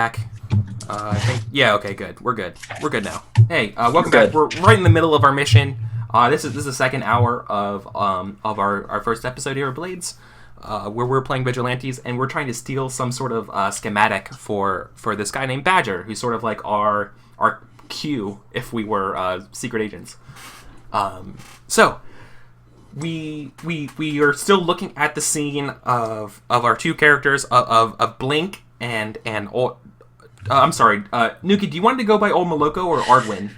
back. I think, yeah, okay, good. We're good. We're good now. Hey, welcome back. We're right in the middle of our mission. This is the second hour of our first episode here at Blades, where we're playing Vigilantes, and we're trying to steal some sort of schematic for this guy named Badger, who's sort of like our Q if we were secret agents. So we are still looking at the scene of our two characters of Blink and I'm sorry, Nuki, do you want to go by Old Moloko or Ardwin?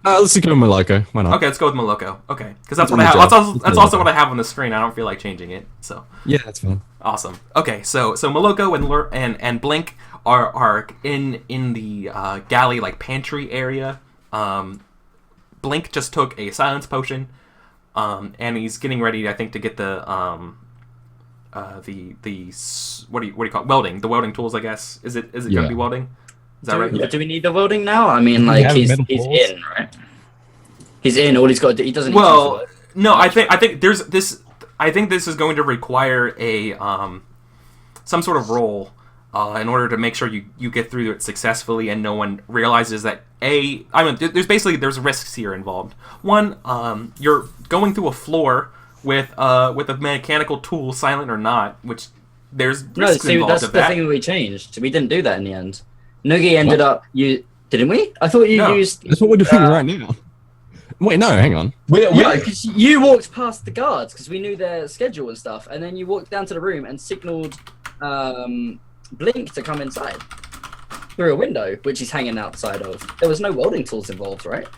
Let's go with Moloko. Why not? Okay, let's go with Moloko. Okay, because that's what I have. That's also what I have on the screen. I don't feel like changing it. So yeah, that's fine. Awesome. Okay, so Moloko and Blink are in the galley like pantry area. Blink just took a silence potion, and he's getting ready, I think, to get the what do you call it? Welding, the welding tools, I guess. Is it gonna be welding? Is that right? Yeah. Do we need the welding now? I mean, like he's in, right? He's in. All he's got to do, he doesn't. Well, no, I think there's this. I think this is going to require a some sort of roll in order to make sure you get through it successfully and no one realizes that there's risks here involved. One, you're going through a floor with a mechanical tool, silent or not, which there's risks involved. That's of the that. thing we changed. We didn't do that in the end. Noogie ended up didn't we? I thought you used. That's what we're doing right now. Wait, no, hang on. Yeah, because you walked past the guards because we knew their schedule and stuff, and then you walked down to the room and signaled Blink to come inside through a window, which he's hanging outside of. There was no welding tools involved, right?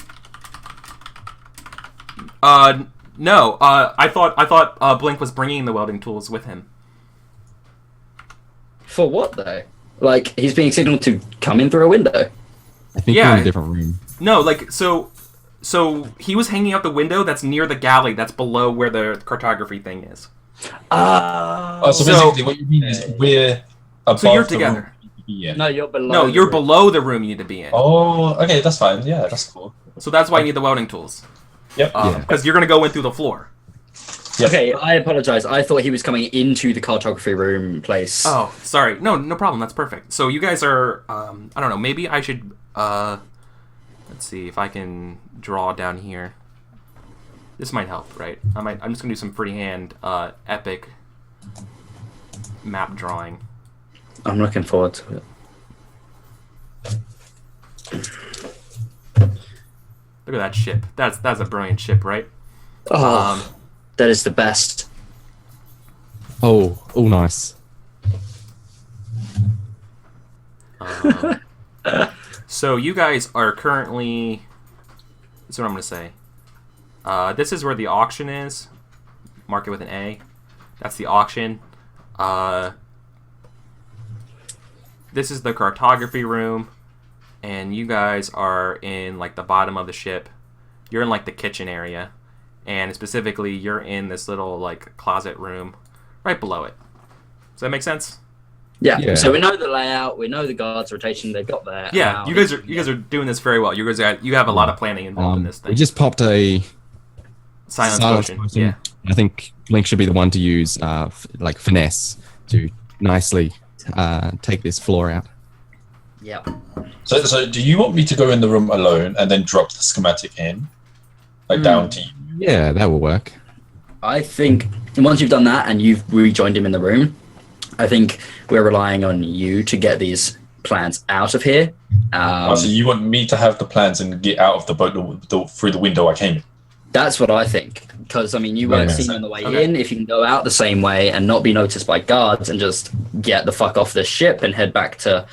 No. I thought Blink was bringing the welding tools with him. For what though? Like he's being signaled to come in through a window. I think we're in a different room. No, like so he was hanging out the window that's near the galley that's below where the cartography thing is. So basically what you mean is we're above so you're the together. room. No, you're below. No, you're below the room you need to be in. Oh, okay, that's fine. Yeah, that's cool. So that's why you need the welding tools. Yep. Because you're gonna go in through the floor. Yep. Okay, I apologize. I thought he was coming into the cartography room place. Oh, sorry. No problem. That's perfect. So you guys are, I don't know. Maybe I should, let's see if I can draw down here. This might help, right? I'm just gonna do some freehand, epic map drawing. I'm looking forward to it. Look at that ship. That's a brilliant ship, right? Oh, that is the best. Oh, nice. So you guys are currently. That's what I'm gonna say. This is where the auction is. Mark it with an A. That's the auction. This is the cartography room, and you guys are in like the bottom of the ship. You're in like the kitchen area, and specifically you're in this little like closet room right below it. Does that make sense? Yeah. So we know the layout. We know the guards rotation. They've got there. Yeah. You guys are doing this very well. You have a lot of planning involved in this thing. We just popped a silence potion. Yeah. I think Blink should be the one to use like finesse to nicely take this floor out. Yeah. So do you want me to go in the room alone and then drop the schematic in, like down to you? Yeah, that will work. I think once you've done that and you've rejoined him in the room, I think we're relying on you to get these plans out of here. So you want me to have the plans and get out of the boat through the window I came in? That's what I think. Because, I mean, you weren't seen on the way in. If you can go out the same way and not be noticed by guards and just get the fuck off the ship and head back to...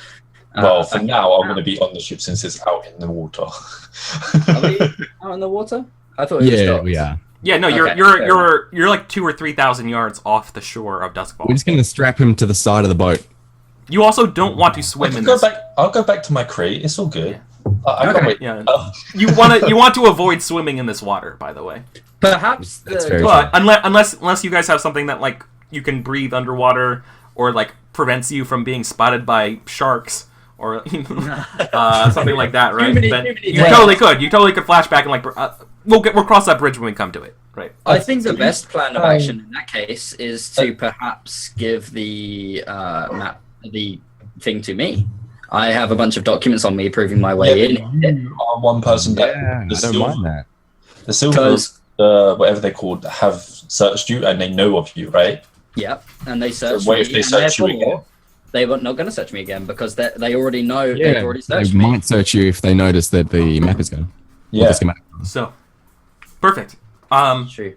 well, for now, I'm going to be on the ship since it's out in the water. Are we out in the water? I thought it was docked. we are. Yeah, no, you're like 2,000 or 3,000 yards off the shore of Duskvol. We're just going to strap him to the side of the boat. You also don't want to swim in this. I'll go back to my crate. It's all good. Yeah. You want to avoid swimming in this water, by the way. Perhaps, but unless you guys have something that like you can breathe underwater or like prevents you from being spotted by sharks or something like that, right? Then you totally could. You totally could flash back and like we'll cross that bridge when we come to it, right? I think the best plan of action in that case is to perhaps give the thing to me. I have a bunch of documents on me proving my way in. You are one person that I don't mind that. the silver, whatever they're called, have searched you and they know of you, right? Yep, and they searched what me. if they search you again? They were not going to search me again because they already know Yeah, they've already they searched me. might search you if they notice that the map is gone. Yeah. So, perfect. True.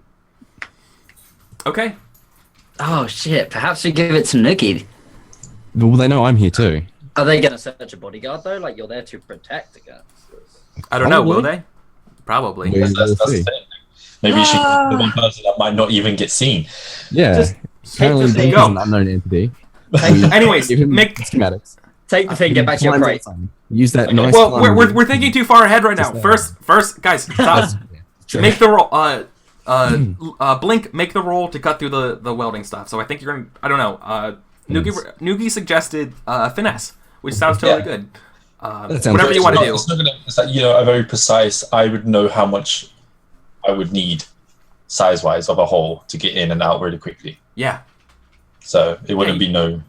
Okay. Oh shit! Perhaps we give it to Noogie. Well, they know I'm here too. Are they going to search a bodyguard though? Like you're there to protect against this? I don't know. Will Probably. they? Probably. We'll That's the see. thing. Maybe she's the one person that might not even get seen. Yeah. Just Apparently, take the he's thing. an unknown entity. Anyways, Give him make. schematics. Take the thing. Get back to your crate. Use that Okay. nice. Well, fun- we're thinking too far ahead right now. Just, First, guys, stop. Sure. Make the roll. Blink, make the roll to cut through the welding stuff. So I think you're gonna. I don't know. Noogie suggested finesse, which sounds totally good. sounds Whatever good. you want to do. It's not gonna. It's like a very precise. I would know how much I would need size-wise of a hole to get in and out really quickly. Yeah. So it wouldn't be no.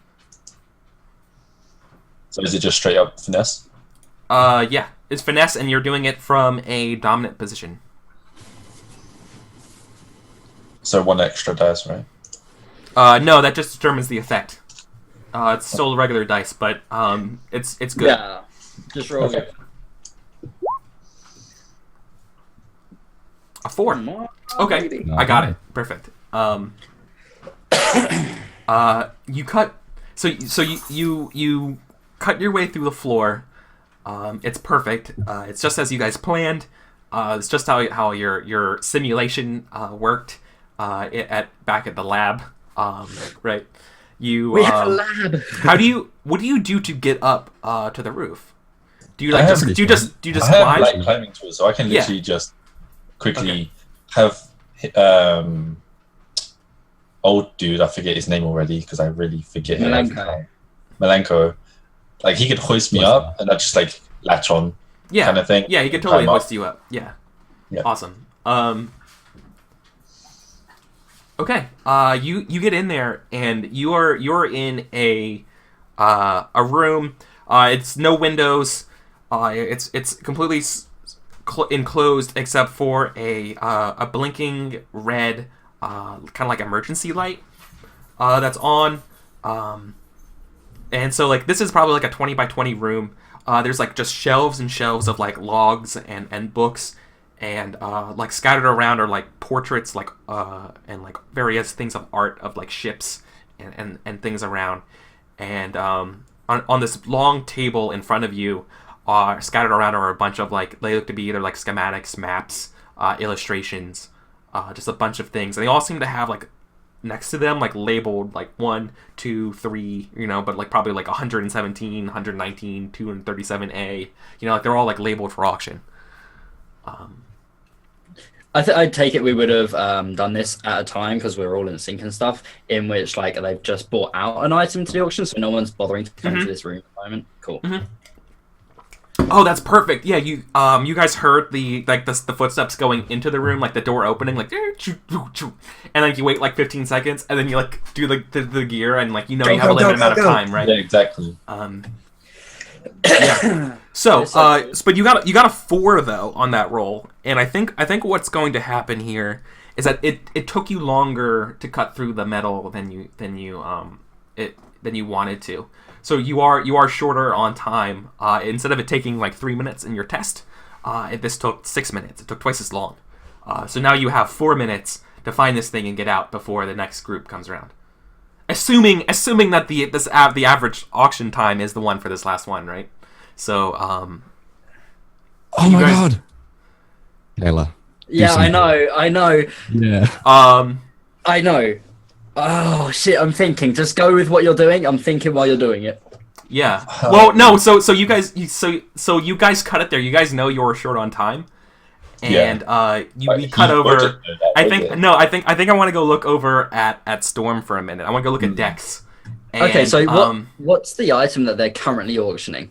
So is it just straight up finesse? Yeah. It's finesse, and you're doing it from a dominant position. So 1 extra dice, right? No, that just determines the effect. It's still regular dice, but it's good. Yeah. Just roll Okay. it. A 4. Okay, Baby. I got it. Perfect. You cut. So you cut your way through the floor. It's perfect. It's just as you guys planned. It's just how your simulation worked back at the lab. Right. We have a lab. What do you do to get up to the roof? Do you I have- do you just I have climb? climbing tools, so I can Yeah. literally just quickly Okay. have old dude. I forget his name already because I really forget him every Malenko. time. Malenko. Like he could hoist me up and I just like latch on Yeah. kind of thing. Yeah, he can totally Climb up. hoist you up. Yeah. Yeah. Awesome. Okay. You get in there and you're in a room. It's no windows. It's completely enclosed except for a blinking red kind of like emergency light that's on. And so like this is probably like a 20 by 20 room. There's like just shelves and shelves of like logs and books, and like scattered around are like portraits like and like various things of art of like ships and things around. And on this long table in front of you are scattered around are a bunch of like they look to be either like schematics, maps, illustrations, just a bunch of things. And they all seem to have like next to them like labeled like 1, 2, 3, but like probably like 117, 119, 237A, like they're all like labeled for auction. I'd take it we would have done this at a time because we're all in sync and stuff, in which like they've just bought out an item to the auction, so no one's bothering to come to this room at the moment. Cool. Oh, that's perfect. Yeah, you guys heard the footsteps going into the room, like the door opening, like, and like you wait like 15 seconds, and then you like do the gear, and like you have a limited amount of time, right? Yeah, exactly. Yeah. So, but you got a 4 though on that roll, and I think what's going to happen here is that it took you longer to cut through the metal than you wanted to. So you are shorter on time. Instead of it taking like 3 minutes in your test, this took 6 minutes. It took twice as long. So now you have 4 minutes to find this thing and get out before the next group comes around. Assuming that the average auction time is the one for this last one, right? So Oh my god, Taylor. Yeah, I know. Yeah. I know. Oh shit! I'm thinking. Just go with what you're doing. I'm thinking while you're doing it. Yeah. Well, no. So you guys cut it there. You guys know you were short on time, and we cut over. I think I want to go look over at Storm for a minute. I want to go look at Dex. And, Okay, so what's the item that they're currently auctioning?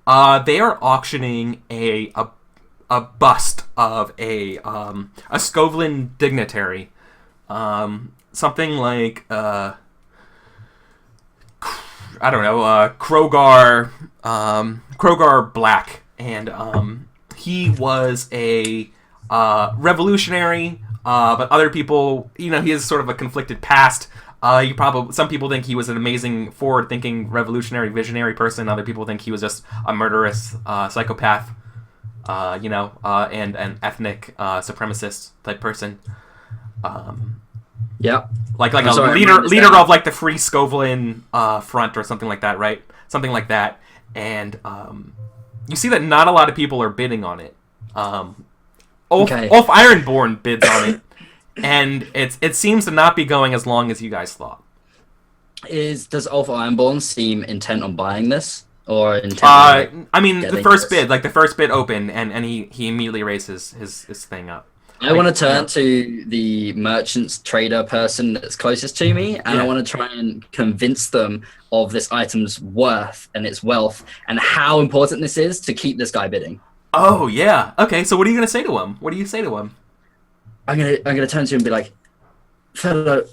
They are auctioning a bust of a Skovlin dignitary. Something like I don't know, Krogar Black, and he was a revolutionary, but other people, he has sort of a conflicted past. Some people think he was an amazing, forward-thinking, revolutionary, visionary person. Other people think he was just a murderous psychopath, and an ethnic supremacist type person. Yeah, like a leader of like the Free Scovelin Front or something like that, right? Something like that. And you see that not a lot of people are bidding on it. Ulf Ironborn bids on it, and it seems to not be going as long as you guys thought. Does Ulf Ironborn seem intent on buying this, or intent? The first bid opened, and he immediately raises his thing up. I want to turn to the merchant's trader person that's closest to me, and I want to try and convince them of this item's worth and its wealth, and how important this is to keep this guy bidding. Oh yeah. Okay. So what are you gonna say to him? What do you say to him? I'm gonna turn to him and be like, fellow,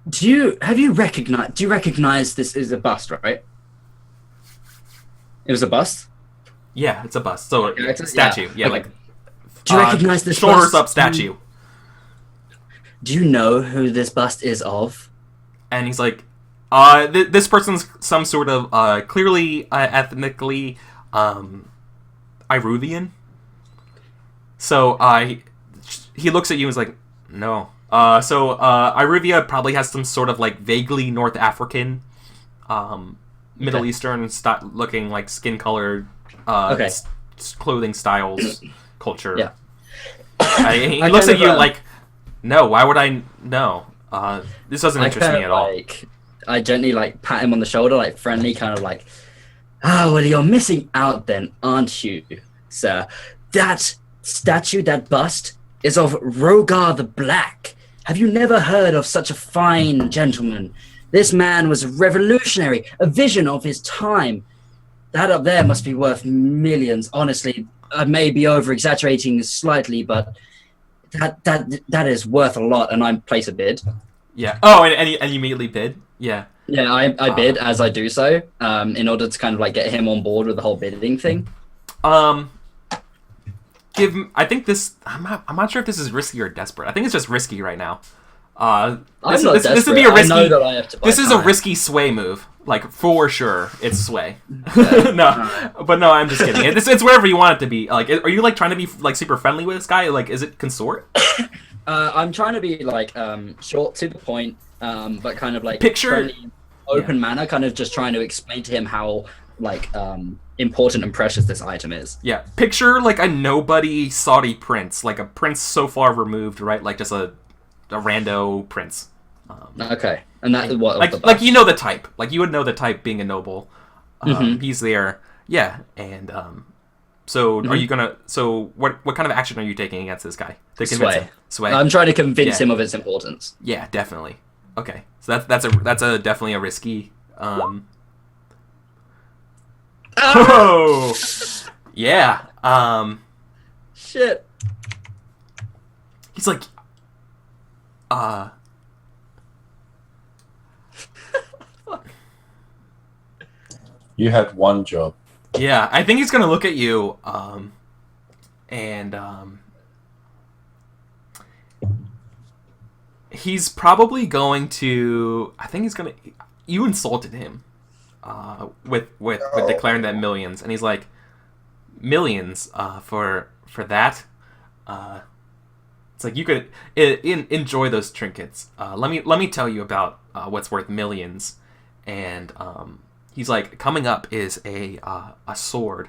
do you recognize this is a bust, right? It was a bust? Yeah, it's a bust. So it's a statue. Yeah, okay. Do you recognize this shoulders bust? Up statue. Do you know who this bust is of? And he's like, this person's some sort of clearly ethnically Iruvian. So he looks at you and is like, no. So Iruvia probably has some sort of like vaguely North African, Middle Eastern looking like skin color, clothing styles, culture. Yeah. He looks at you like, no. Why would I? No. This doesn't interest me at all. I gently pat him on the shoulder, friendly, kind of like, well, you're missing out then, aren't you, sir? That statue, that bust, is of Rogar the Black. Have you never heard of such a fine gentleman? This man was revolutionary, a vision of his time. That up there must be worth millions. Honestly, I may be over-exaggerating slightly, but that is worth a lot, and I place a bid. Yeah. Oh, and you immediately bid? Yeah. Yeah, I bid as I do so, in order to kind of get him on board with the whole bidding thing. I think this. I'm not sure if this is risky or desperate. I think it's just risky right now. This would be a risky. I know that I have to buy time. A risky sway move, for sure. It's sway. No, I'm just kidding. It's wherever you want it to be. Are you trying to be super friendly with this guy? Is it consort? I'm trying to be short to the point, but kind of picture friendly, open manner, kind of just trying to explain to him how important and precious this item is. Yeah, picture a nobody Saudi prince, a prince so far removed, right? Just a rando prince. Okay, and that is what the type. You would know the type being a noble. He's there. Yeah, and so are you gonna? So what kind of action are you taking against this guy to convince him? Sway. I'm trying to convince him of its importance. Yeah, definitely. Okay, so that's definitely a risky. Oh, yeah. Shit. He's like, You had one job. Yeah, I think he's gonna look at you, and he's probably going to. I think he's gonna. You insulted him, with declaring that millions, and he's like, millions, for that. It's you could enjoy those trinkets. Let me tell you about what's worth millions, and he's like, coming up is a sword,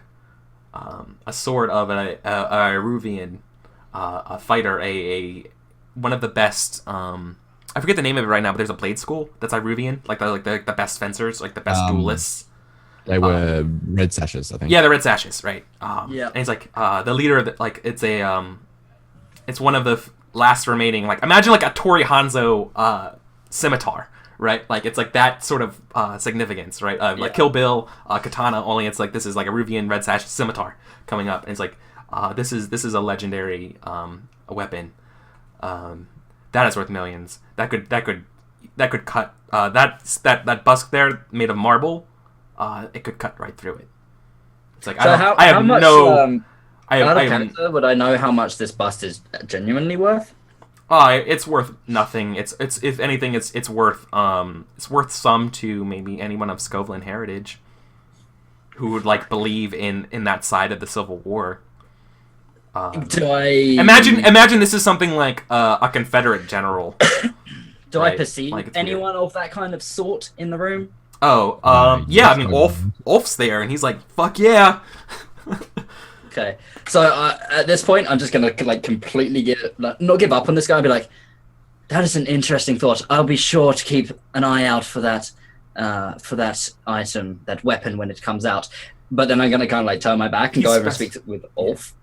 a sword of a Iruvian, a fighter, a one of the best. I forget the name of it right now, but there's a blade school that's Iruvian, the best fencers, the best duelists. They were red sashes, I think. Yeah, the red sashes, right? Yeah. And he's the leader of it's a it's one of the last remaining, imagine a Tori Hanzo scimitar, right? It's that sort of significance, right? Kill Bill, katana, only it's this is a Iruvian red sash scimitar coming up, and it's this is a legendary a weapon that is worth millions. That could cut that busk there made of marble, it could cut right through it. It's like So how much, out of character, would I know how much this bust is genuinely worth? It's worth nothing. It's if anything, it's worth some to maybe anyone of Scovlin heritage who would like believe in that side of the Civil War. Do I imagine this is something like a Confederate general? Do right? I perceive like anyone of that kind of sort in the room? Oh, yeah. I mean, Ulf's there, and he's like, "Fuck yeah." Okay, so at this point, I'm just gonna like completely not give up on this guy. And be like, that is an interesting thought. I'll be sure to keep an eye out for that item, that weapon when it comes out. But then I'm gonna kind of like turn my back and go over and speak with Ulf.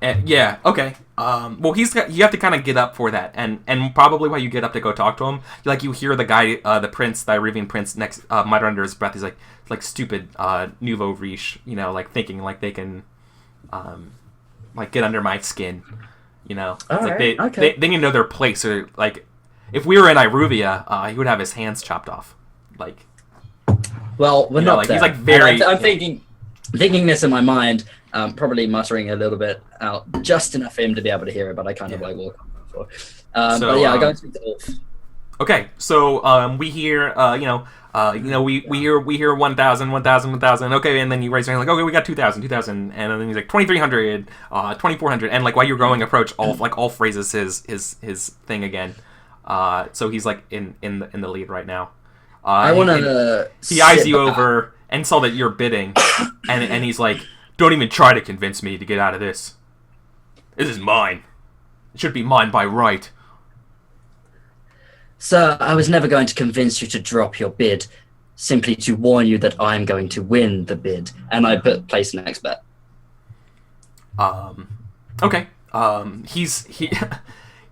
Yeah. Okay. Well, you have to kind of get up for that, and probably while you get up to go talk to him, you hear the guy, the prince, the Irivian prince, next mutter under his breath. He's like stupid nouveau riche, like thinking like they can, like get under my skin, It's like they need to know their place, or like if we were in Iruvia, he would have his hands chopped off, like. Well, we're not there. He's like very. I'm thinking this in my mind. Probably muttering a little bit out, just enough for him to be able to hear it, but I kind of like walk on before. But yeah, I go and speak to Ulf. Okay, so we hear, we hear 1,000. Okay, and then you raise your hand like, okay, we got 2,000, and then he's like 2,300, 2,400, and like while you're going approach Ulf, like Ulf raises his thing again. So he's like in the lead right now. I want to. He eyes you over and saw that you're bidding, and he's like, don't even try to convince me to get out of this. This is mine. It should be mine by right. Sir, I was never going to convince you to drop your bid, simply to warn you that I'm going to win the bid. And I place an next bet. Okay.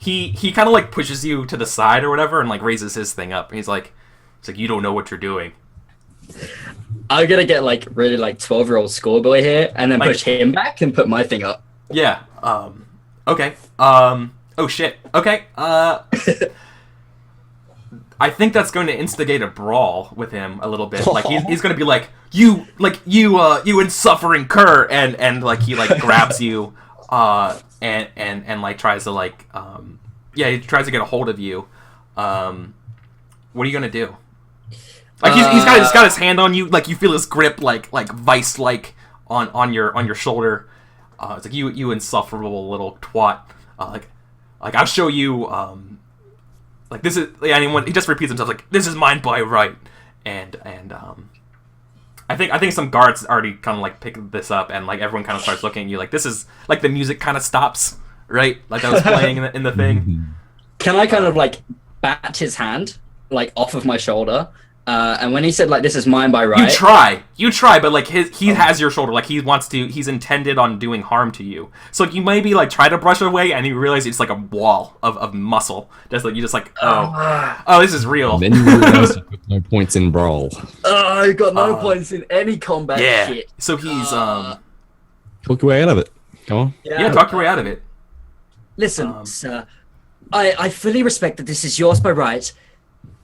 He kind of like pushes you to the side or whatever, and like raises his thing up. He's like, you don't know what you're doing. I'm gonna get like really like 12-year-old schoolboy here, and then push him back and put my thing up. Yeah. Okay. Oh shit. Okay. I think that's going to instigate a brawl with him a little bit. Like he's going to be like, you insufferable cur, and like he like grabs you, and like tries to like he tries to get a hold of you. What are you gonna do? Like he's got his hand on you, like you feel his grip, like vice, like on your shoulder. It's like you insufferable little twat. Like I'll show you. Like this is anyone. He just repeats himself like, this is mine by right, and I think some guards already kind of like pick this up, and like everyone kind of starts looking at you like this is like the music kind of stops, right? Like that was playing in the thing. Can I kind of like bat his hand like off of my shoulder? And when he said like this is mine by right, you try, but like he has your shoulder, like he's intended on doing harm to you. So like, you maybe like try to brush it away, and you realize it's like a wall of muscle. Just like this is real. And then you realize you've got no points in brawl. I got no points in any combat shit. So he's talk your way out of it. Come on. Yeah, talk your way out of it. Listen, sir, I fully respect that this is yours by right.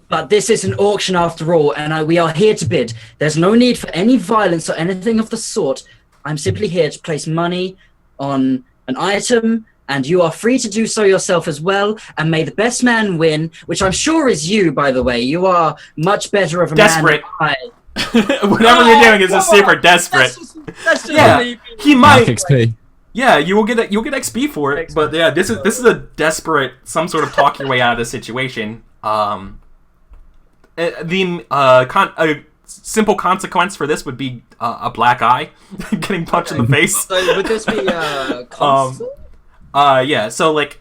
But this is an auction after all, and we are here to bid. There's no need for any violence or anything of the sort. I'm simply here to place money on an item, and you are free to do so yourself as well. And may the best man win, which I'm sure is you, by the way. You are much better of a desperate. man than I. Whatever you're doing is just super desperate. That's just he might. XP. Yeah, you'll get XP for it. But yeah, this is a desperate, some sort of talk your way out of the situation. A simple consequence for this would be a black eye, getting punched in the face. So would this be constant? Yeah. So like,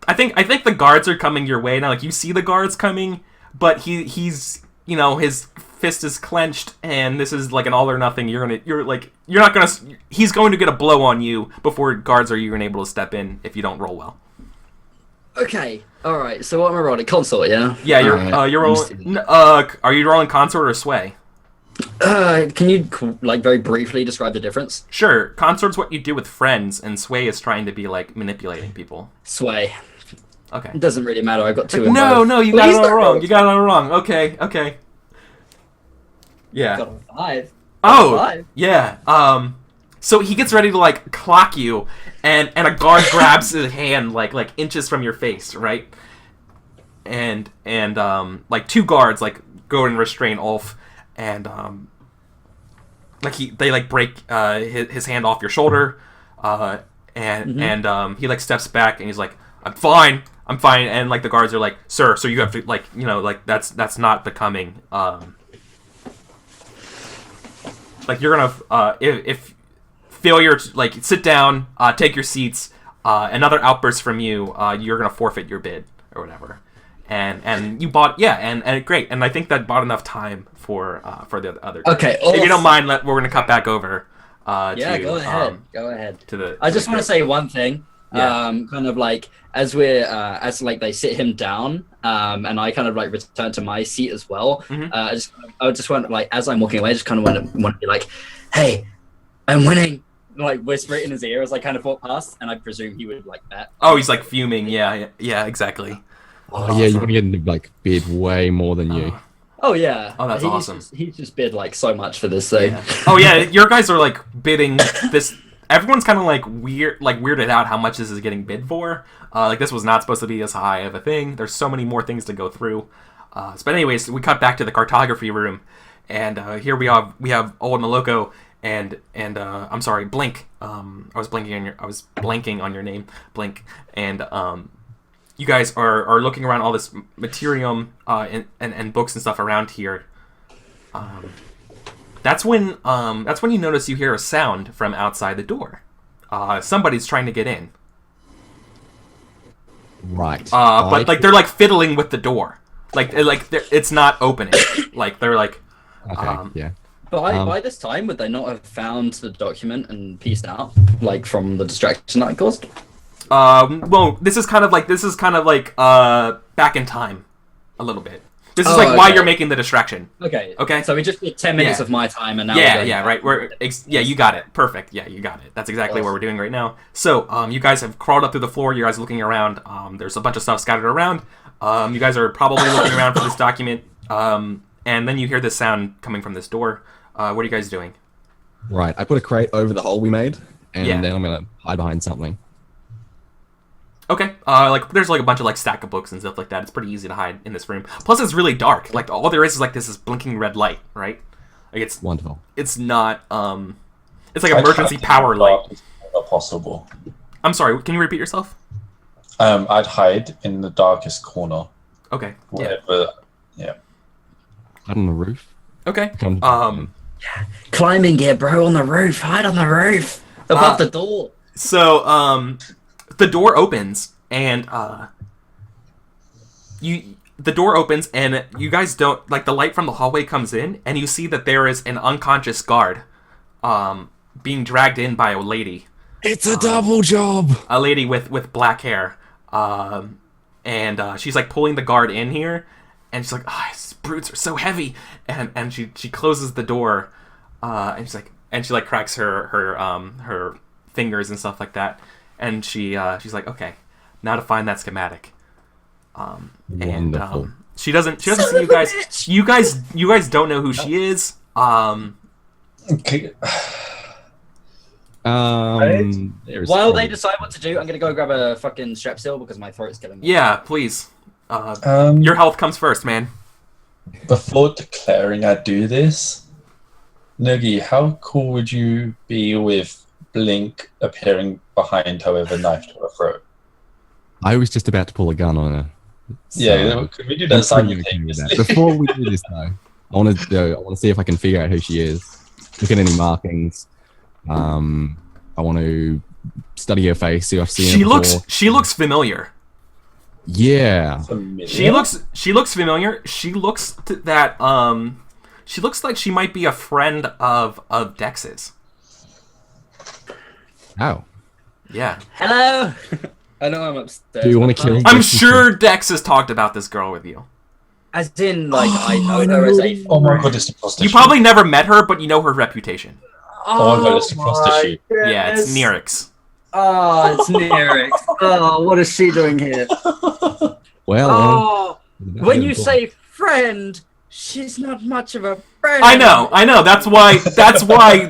I think the guards are coming your way now. Like you see the guards coming, but he's his fist is clenched, and this is like an all or nothing. He's going to get a blow on you before guards are even able to step in if you don't roll well. Okay. All right. So what am I rolling? Consort, yeah. Yeah, you're rolling. Are you rolling consort or sway? Can you like very briefly describe the difference? Sure. Consort's what you do with friends, and sway is trying to be like manipulating people. Sway. Okay. It doesn't really matter. I got 2 in No, both. no, you got it all wrong. You got it all wrong. Okay. Yeah. Got a 5. Oh, 5. yeah. So he gets ready to like clock you, and a guard grabs his hand like inches from your face, right? And like 2 guards like go and restrain Ulf, and like they like break his hand off your shoulder, and he like steps back and he's like, I'm fine, and like the guards are like, sir, so you have to like, you know, like that's not becoming. Like you're gonna if failure to, like, sit down, take your seats, another outburst from you, you're gonna forfeit your bid or whatever. And you bought, yeah, and great, and I think that bought enough time for the other. Okay, if you don't mind, we're gonna cut back over. Yeah, to, go ahead. Go ahead. I just want to say one thing. Yeah. Kind of like as like they sit him down, and I kind of like return to my seat as well. Mhm. I just want, like, as I'm walking away, I just kind of want to be like, "Hey, I'm winning!" Like whisper it in his ear as I kind of walk past, and I presume he would like that. Oh, he's like fuming. Yeah, exactly. Oh, yeah, you're going to get him to like bid way more than you. Oh yeah. Oh, that's awesome. He's just bid like so much for this thing. Yeah. Oh yeah, your guys are like bidding this. Everyone's kind of like weirded out how much this is getting bid for. Like this was not supposed to be as high of a thing. There's so many more things to go through. But anyways, we cut back to the cartography room, and here we have old Noloko and I'm sorry, Blink. I was blanking on your name, Blink, and you guys are looking around all this materium and books and stuff around here. That's when you notice you hear a sound from outside the door. Somebody's trying to get in. Right. But like they're like fiddling with the door. Like it's not opening. Like they're like. Okay. Yeah. But by this time, would they not have found the document and pieced out, like, from the distraction that I caused? Well, this is kind of like back in time, a little bit. This is why you're making the distraction. Okay. Okay. So we just did 10 minutes of my time, and now right. You got it. Perfect. Yeah, you got it. That's exactly what we're doing right now. So, you guys have crawled up through the floor. You guys are looking around. There's a bunch of stuff scattered around. You guys are probably looking around for this document. And then you hear this sound coming from this door. What are you guys doing? Right. I put a crate over the hole we made, and Yeah. then I'm gonna hide behind something. Okay. Like there's like a bunch of like stack of books and stuff like that. It's pretty easy to hide in this room. Plus, it's really dark. Like all there is like this blinking red light, right? Like it's Wonderful. It's not. It's like emergency power light. Not possible. I'm sorry. Can you repeat yourself? I'd hide in the darkest corner. Okay. Whatever. Yeah. Hide on the roof. Okay. Climbing gear, bro, on the roof. Hide on the roof. Above the door. So, the door opens, and the door opens, and you guys don't like the light from the hallway comes in, and you see that there is an unconscious guard, being dragged in by a lady. It's a double job. A lady with black hair, and she's like pulling the guard in here, and she's like, these brutes are so heavy, and she closes the door, and she cracks her fingers and stuff like that, and she's like, okay, now to find that schematic, and she doesn't see you guys. You guys don't know who she is. Okay. While they decide what to do, I'm gonna go grab a fucking Strepsil because my throat's killing me. Yeah, please. Your health comes first, man. Before declaring I do this, Noogie, how cool would you be with Blink appearing behind her with a knife to her throat? I was just about to pull a gun on her. So Yeah, could we do that simultaneously? Before we do this, though, I want to see if I can figure out who she is. Look at any markings. I want to study her face. See if I've seen her before. She looks familiar. Yeah. She looks familiar. She looks she looks like she might be a friend of Dex's. Oh. Yeah. Hello. I know I'm upstairs. Do you want to kill? I'm sure Dex has talked about this girl with you. As in, like, I know her as a. Oh my god, it's the prostitute. You probably never met her, but you know her reputation. Oh my god, it's the prostitute. Yeah, it's Nerix. Oh, it's Nerix. Oh, what is she doing here? Well, Oh, when you cool. say friend, she's not much of a friend. I know. That's why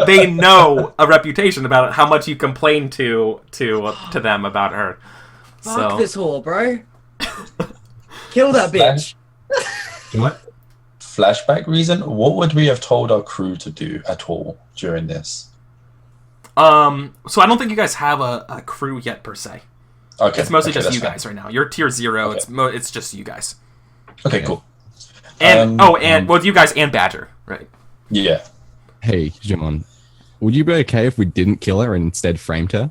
they know a reputation about how much you complain to them about her. Fuck this whore, bro. Kill that bitch. What? Flashback reason? What would we have told our crew to do at all during this? So I don't think you guys have a crew yet per se. Okay, it's mostly okay, just you fine. guys right now. You're tier 0. Okay. It's just you guys. Okay, cool. And you guys and Badger, right? Yeah. Hey, Jawn, would you be okay if we didn't kill her and instead framed her?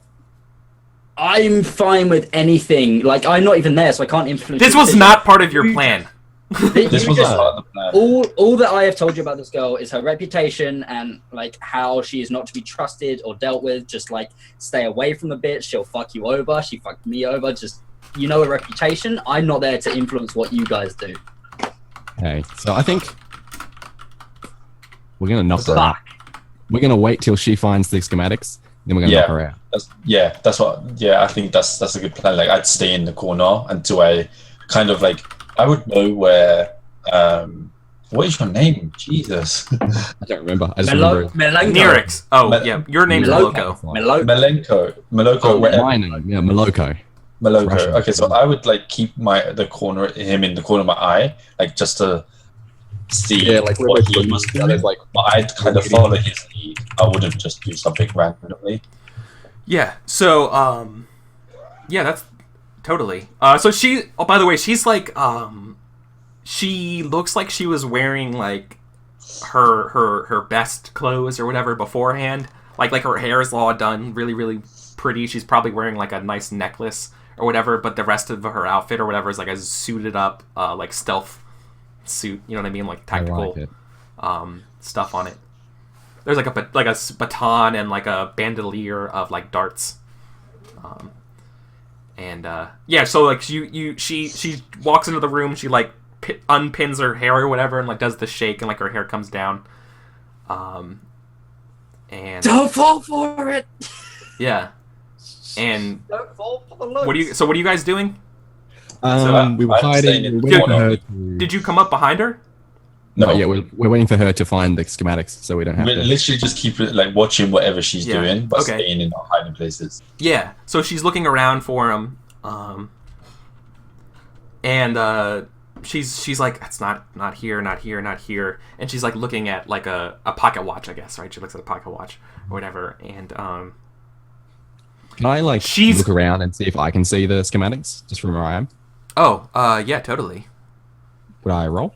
I'm fine with anything. Like, I'm not even there, so I can't influence. This your was decision. not part of your plan. This was not part of the plan. All that I have told you about this girl is her reputation and like how she is not to be trusted or dealt with. Just like stay away from the bitch. She'll fuck you over. She fucked me over. Just her reputation. I'm not there to influence what you guys do. Hey, so I think we're gonna knock her out. We're gonna wait till she finds the schematics, then we're gonna knock her out. I think that's a good plan. Like, I'd stay in the corner until I kind of like I would know where. What is your name? Jesus. I don't remember. I just remember. Nerix. Yeah, your name is Moloko. Melenko. Oh, my name. Yeah, Moloko. Moloko. Okay, so I would like keep him in the corner of my eye, like just to see what he was doing. Like, but I'd kind of follow his lead. I wouldn't just do something randomly. Yeah. So, yeah, that's totally. So she. Oh, by the way, she's like, she looks like she was wearing like her best clothes or whatever beforehand. Like her hair is all done really, really pretty. She's probably wearing like a nice necklace or whatever, but the rest of her outfit or whatever is like a suited up like stealth suit, you know what I mean, like tactical stuff on it. There's like a baton and like a bandolier of like darts, yeah. So like she walks into the room, she like unpins her hair or whatever and like does the shake and like her hair comes down, and don't fall for it. Yeah. And don't fall for the looks. What are you guys doing? We were hiding. Did you come up behind her? No, yeah, we're waiting for her to find the schematics, so we don't have to. Literally just keep like watching whatever she's doing, but staying in our hiding places. Yeah, so she's looking around for him, and she's like, it's not here, and she's like looking at like a pocket watch, I guess, right? She looks at a pocket watch or whatever, and Can I look around and see if I can see the schematics just from where I am? Oh, yeah, totally. Would I roll?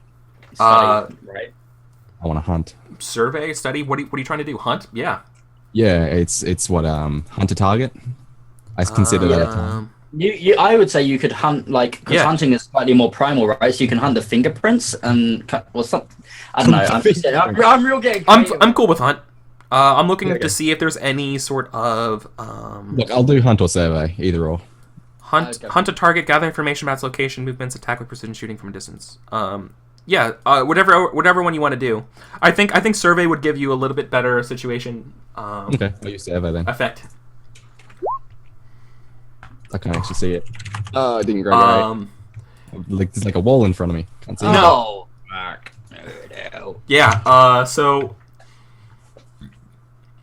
Study, right? I want to hunt. Survey, study. What are you trying to do? Hunt? Yeah. Yeah, it's what hunt a target. I consider that a target. I would say you could hunt because hunting is slightly more primal, right? So you can hunt the fingerprints and I don't know. I'm real getting. I'm cool with hunt. I'm looking to see if there's any sort of Look, I'll do hunt or survey, either or. Hunt a target, gather information about its location, movements, attack with precision, shooting from a distance. Whatever one you want to do. I think survey would give you a little bit better situation. Okay, I'll use survey then. Effect. I can't actually see it. Oh, I didn't grab it. There's like a wall in front of me. Can't see it. No. Yeah. So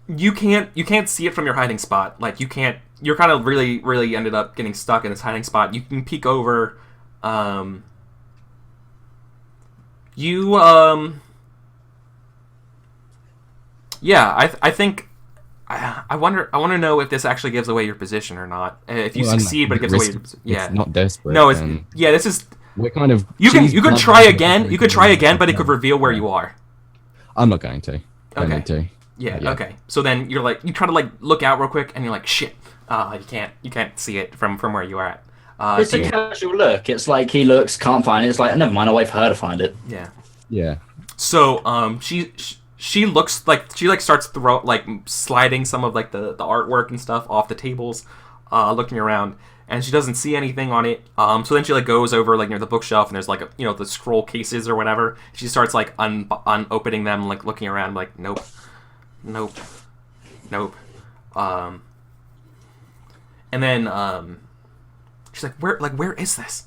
you can't see it from your hiding spot. Like you can't. You're kind of really ended up getting stuck in this hiding spot. You can peek over. Yeah, I think I wonder to know if this actually gives away your position or not. If you succeed, but it gives away your position. Yeah. It's not desperate. No, this is. We're kind of. You could try again. You could try again, but it could reveal where you are. I'm not going to. I Okay. need to. Yeah. Okay. So then you try to look out real quick, and you're like, shit. You can't see it from where you are at. It's a casual look. It's like he looks, can't find it. It's like, never mind, I'll wait for her to find it. Yeah. Yeah. So she looks like she starts sliding some of the artwork and stuff off the tables, looking around, and she doesn't see anything on it. So then she goes over near the bookshelf, and there's the scroll cases or whatever. She starts opening them, looking around, nope. And then she's like, where is this?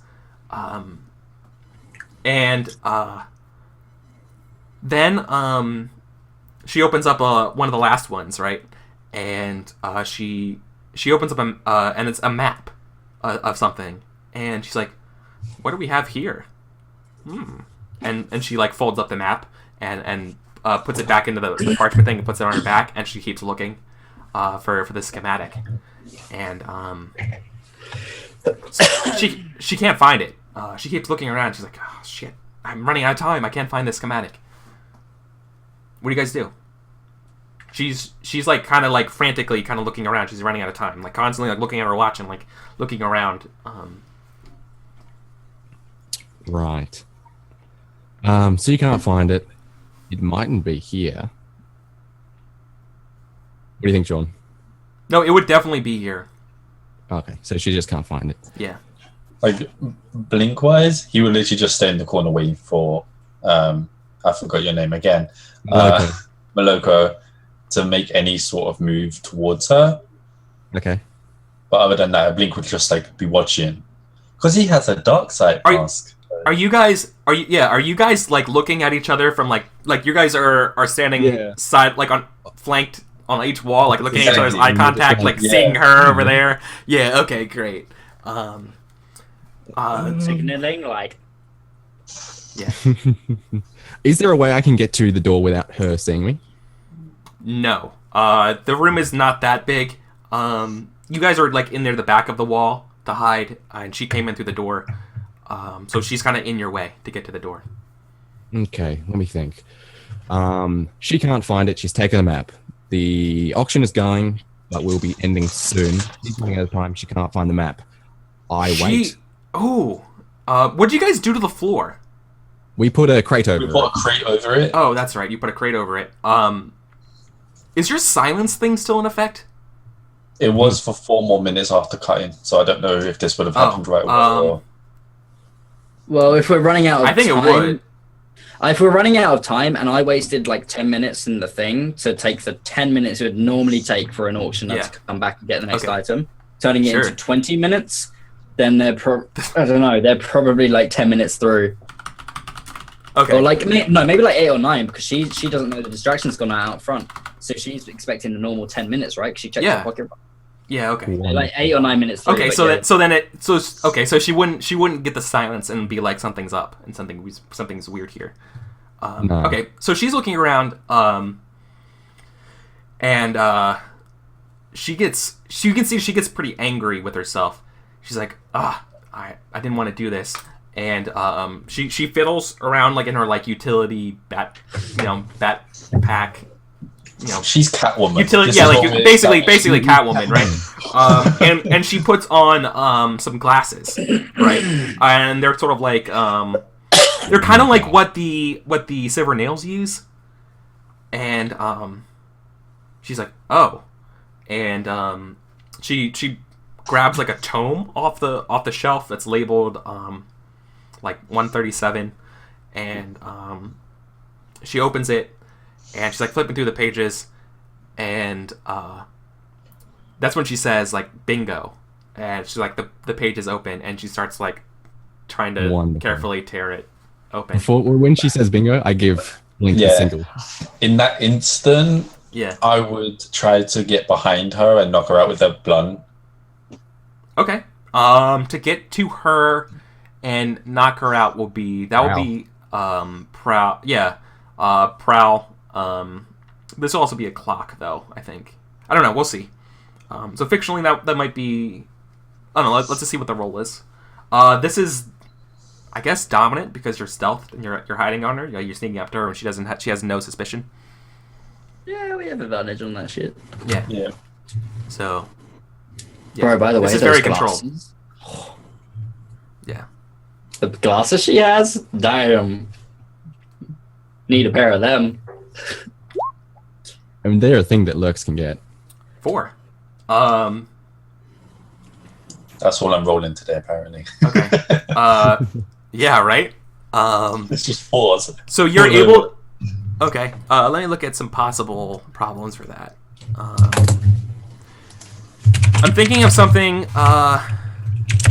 Then she opens up one of the last ones, right? And she opens up and it's a map of something, and she's like, "What do we have here?" And she like folds up the map and puts it back into the parchment thing and puts it on her back, and she keeps looking for the schematic, and she can't find it. She keeps looking around. She's like, "Oh shit, I'm running out of time. I can't find this schematic." What do you guys do? She's like kind of like frantically kind of looking around. She's running out of time, like constantly like looking at her watch and like looking around. Right. So you can't find it. It mightn't be here. What do you think, Jawn? No, it would definitely be here. Okay, so she just can't find it. Yeah. Like blink-wise, he would literally just stay in the corner waiting for I forgot your name again. Maloko to make any sort of move towards her. Okay. But other than that, Blink would just like be watching, because he has a dark side mask. Are you guys like looking at each other from like you guys are standing side like on flanked on each wall, like looking at each other's eye contact, like seeing her over there? Yeah. Okay. Great. Signaling like. Yeah. Is there a way I can get to the door without her seeing me? No. The room is not that big. You guys are like in near the back of the wall to hide, and she came in through the door. So she's kind of in your way to get to the door. Okay, let me think. She can't find it. She's taken the map. The auction is going, but will be ending soon. She's running out of time. She can't find the map. Wait. Oh. What did you guys do to the floor? We put a crate over it. We put a crate over it. Oh, that's right. You put a crate over it. Is your silence thing still in effect? It was for 4 more minutes after cutting, so I don't know if this would have happened right away. Well, if we're running out of time... I think it would. If we're running out of time, and I wasted like 10 minutes in the thing to take the 10 minutes it would normally take for an auctioneer to come back and get the next item, turning it into 20 minutes, then they're they're probably like 10 minutes through. Okay. Or like maybe like 8 or 9, because she doesn't know the distraction's gone out front, so she's expecting the normal 10 minutes, right? Because she checked her pocket. Yeah. Okay. Like 8 or 9 minutes. Through, okay. So she wouldn't get the silence and be like something's up and something's weird here. No. Okay. So she's looking around, and you can see she gets pretty angry with herself. She's like, I didn't want to do this. And she fiddles around like in her like utility bat pack. She's Catwoman. Utility, like basically Catwoman, right? And she puts on some glasses, right? And they're sort of like they're kind of like what the Silver Nails use. And she's like, oh, and she grabs like a tome off the shelf that's labeled like 137, and she opens it, and she's like flipping through the pages, and that's when she says like bingo, and she's like the page is open, and she starts like trying to carefully tear it open. When she says bingo, I give Link a single. In that instant, I would try to get behind her and knock her out with a blunt. Okay. To get to her and knock her out will be Prowl. Yeah. Prowl. This will also be a clock though, I think. I don't know, we'll see. So fictionally that might be, I don't know, let's just see what the roll is. This is, I guess, dominant because you're stealth and you're hiding on her. You're sneaking up to her and she has no suspicion. Yeah, we have advantage on that shit. Yeah. So Bro, by the way, this is very controlled. Yeah. The glasses she has? Damn. Need a pair of them. I mean, they're a thing that lurks can get. 4. That's all I'm rolling today, apparently. Okay. Yeah, right? It's just 4s. So you're able... Okay. Let me look at some possible problems for that. I'm thinking of something...